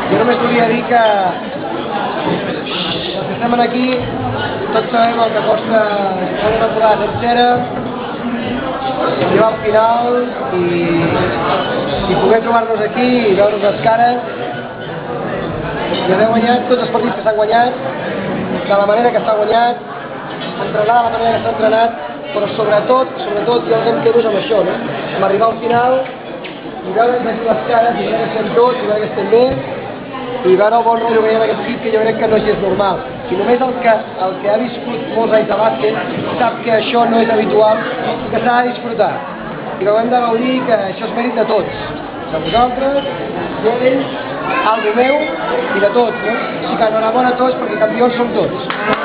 Jo només volia dir que els que estem aquí tots sabem el que costa una temporada sencera, arribar al final i poder trobar-nos aquí i veure'ns les cares i haver guanyat tots els partits que s'han guanyat, de la manera que s'ha guanyat, entrenar de la manera que s'ha entrenat, però sobretot jo em quedo amb això, no? Amb arribar al final i veure'ns aquí les cares i veure que estem tots, i veure que estem bé i veure el bon rotllo que hi ha en aquest equip, que jo crec que no és gens normal. I només el que ha viscut molts anys de bàsquet sap que això no és habitual, que s'ha de disfrutar i que ho hem de gaudir, que això és mèrit de tots, de vosaltres, d'ells, algo meu i de tots, no? Així que enhorabona a tots perquè campions som tots.